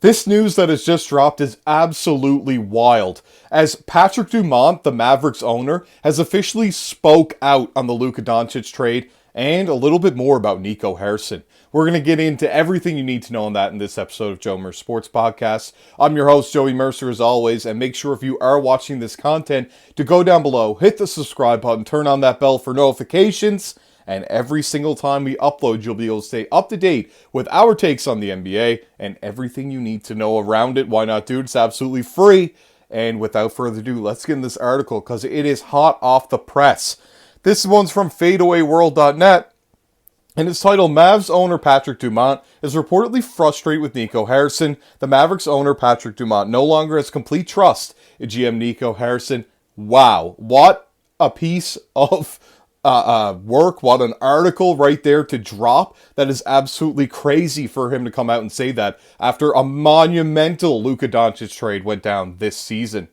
This news that has just dropped is absolutely wild, as Patrick Dumont, the Mavericks owner, has officially spoke out on the Luka Doncic trade and a little bit more about Nico Harrison. We're going to get into everything you need to know on that in this episode of Joe Mercer Sports Podcast. I'm your host, Joey Mercer, as always, and make sure if you are watching this content to go down below, hit the subscribe button, turn on that bell for notifications, and every single time we upload, you'll be able to stay up to date with our takes on the NBA and everything you need to know around it. Why not, dude? It's absolutely free. And without further ado, let's get in this article because it is hot off the press. This one's from fadeawayworld.net. And it's titled, Mavs owner Patrick Dumont is reportedly frustrated with Nico Harrison. The Mavericks owner Patrick Dumont no longer has complete trust in GM Nico Harrison. Wow, what a piece of work, what an article right there to drop. That is absolutely crazy for him to come out and say that after a monumental Luka Doncic trade went down this season.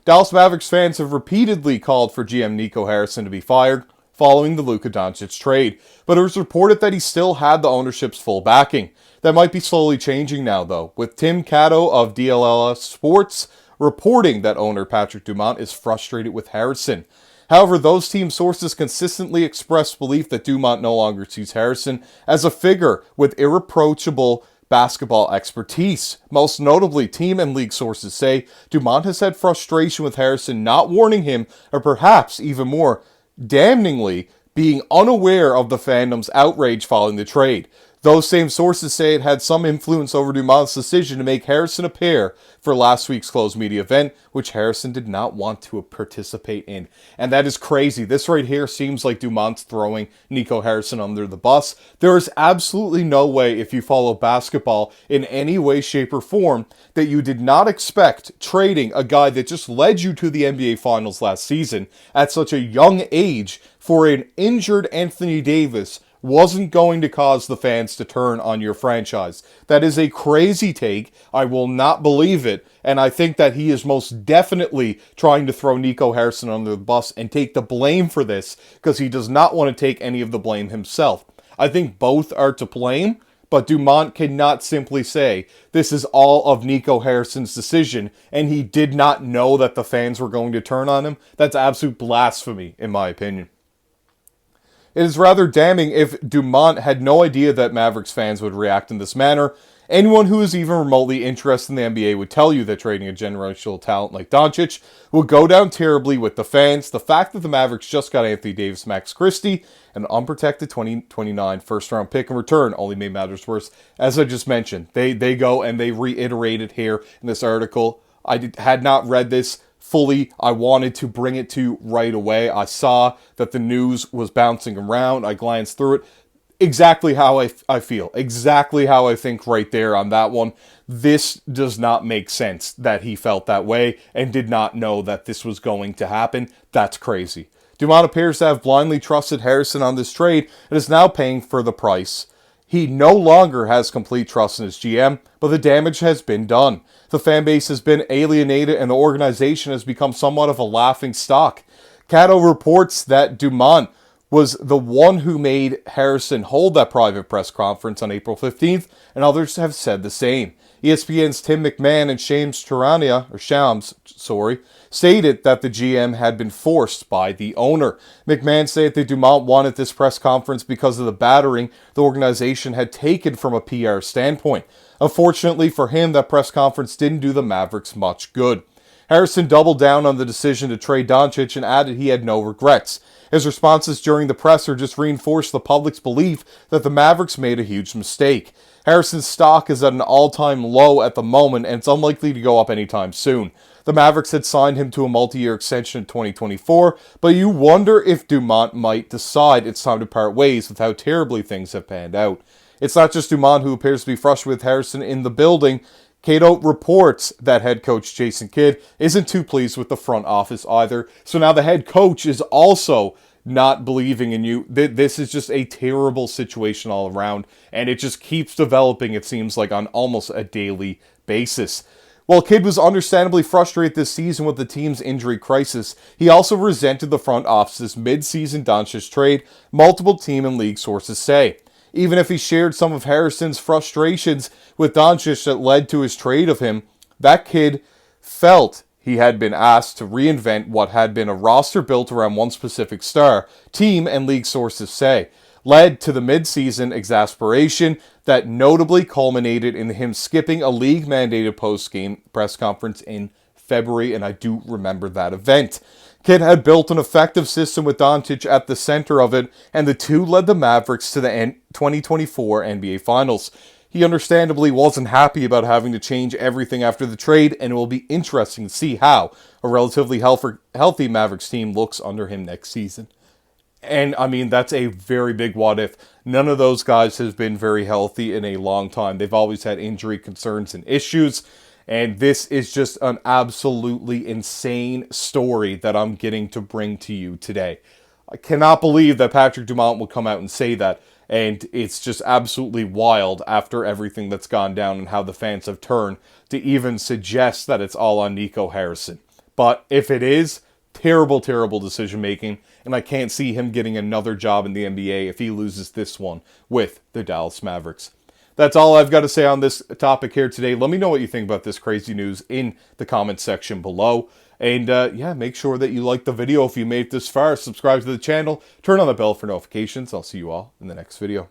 Dallas Mavericks fans have repeatedly called for GM Nico Harrison to be fired following the Luka Doncic trade, but it was reported that he still had the ownership's full backing. That might be slowly changing now, though, with Tim Cato of DLLS Sports reporting that owner Patrick Dumont is frustrated with Harrison. However, those team sources consistently express belief that Dumont no longer sees Harrison as a figure with irreproachable basketball expertise. Most notably, team and league sources say Dumont has had frustration with Harrison not warning him, or perhaps even more damningly, being unaware of the fandom's outrage following the trade. Those same sources say it had some influence over Dumont's decision to make Harrison appear for last week's closed media event, which Harrison did not want to participate in. And that is crazy. This right here seems like Dumont's throwing Nico Harrison under the bus. There is absolutely no way, if you follow basketball in any way, shape, or form, that you did not expect trading a guy that just led you to the NBA Finals last season at such a young age for an injured Anthony Davis wasn't going to cause the fans to turn on your franchise. That is a crazy take. I will not believe it. And I think that he is most definitely trying to throw Nico Harrison under the bus and take the blame for this because he does not want to take any of the blame himself. I think both are to blame, but Dumont cannot simply say this is all of Nico Harrison's decision and he did not know that the fans were going to turn on him. That's absolute blasphemy, in my opinion. It is rather damning if Dumont had no idea that Mavericks fans would react in this manner. Anyone who is even remotely interested in the NBA would tell you that trading a generational talent like Doncic will go down terribly with the fans. The fact that the Mavericks just got Anthony Davis, Max Christie, an unprotected 2029 first-round pick in return only made matters worse. As I just mentioned, they go and they reiterated here in this article. I had not read this fully. I wanted to bring it to right away. I saw that the news was bouncing around. I glanced through it. Exactly how I feel. Exactly how I think right there on that one. This does not make sense that he felt that way and did not know that this was going to happen. That's crazy. Dumont appears to have blindly trusted Harrison on this trade and is now paying for the price. He no longer has complete trust in his GM, but the damage has been done. The fan base has been alienated and the organization has become somewhat of a laughing stock. Cato reports that Dumont was the one who made Harrison hold that private press conference on April 15th, and others have said the same. ESPN's Tim McMahon and Shams stated that the GM had been forced by the owner. McMahon said that Dumont wanted this press conference because of the battering the organization had taken from a PR standpoint. Unfortunately for him, that press conference didn't do the Mavericks much good. Harrison doubled down on the decision to trade Doncic and added he had no regrets. His responses during the presser just reinforced the public's belief that the Mavericks made a huge mistake. Harrison's stock is at an all-time low at the moment, and it's unlikely to go up anytime soon. The Mavericks had signed him to a multi-year extension in 2024, but you wonder if Dumont might decide it's time to part ways with how terribly things have panned out. It's not just Dumont who appears to be frustrated with Harrison in the building. Cato reports that head coach Jason Kidd isn't too pleased with the front office either. So now the head coach is also not believing in you. This is just a terrible situation all around, and it just keeps developing, it seems like, on almost a daily basis. While Kidd was understandably frustrated this season with the team's injury crisis, he also resented the front office's mid-season Doncic trade, multiple team and league sources say. Even if he shared some of Harrison's frustrations with Doncic that led to his trade of him, that kid felt he had been asked to reinvent what had been a roster built around one specific star, team and league sources say, led to the midseason exasperation that notably culminated in him skipping a league-mandated post-game press conference in February, and I do remember that event. Kid had built an effective system with Doncic at the center of it, and the two led the Mavericks to the 2024 NBA Finals. He understandably wasn't happy about having to change everything after the trade, and it will be interesting to see how a relatively healthy Mavericks team looks under him next season. And, I mean, that's a very big what if. None of those guys has been very healthy in a long time. They've always had injury concerns and issues, and this is just an absolutely insane story that I'm getting to bring to you today. I cannot believe that Patrick Dumont would come out and say that. And it's just absolutely wild after everything that's gone down and how the fans have turned to even suggest that it's all on Nico Harrison. But if it is, terrible, terrible decision making. And I can't see him getting another job in the NBA if he loses this one with the Dallas Mavericks. That's all I've got to say on this topic here today. Let me know what you think about this crazy news in the comments section below. And yeah, make sure that you like the video if you made it this far. Subscribe to the channel. Turn on the bell for notifications. I'll see you all in the next video.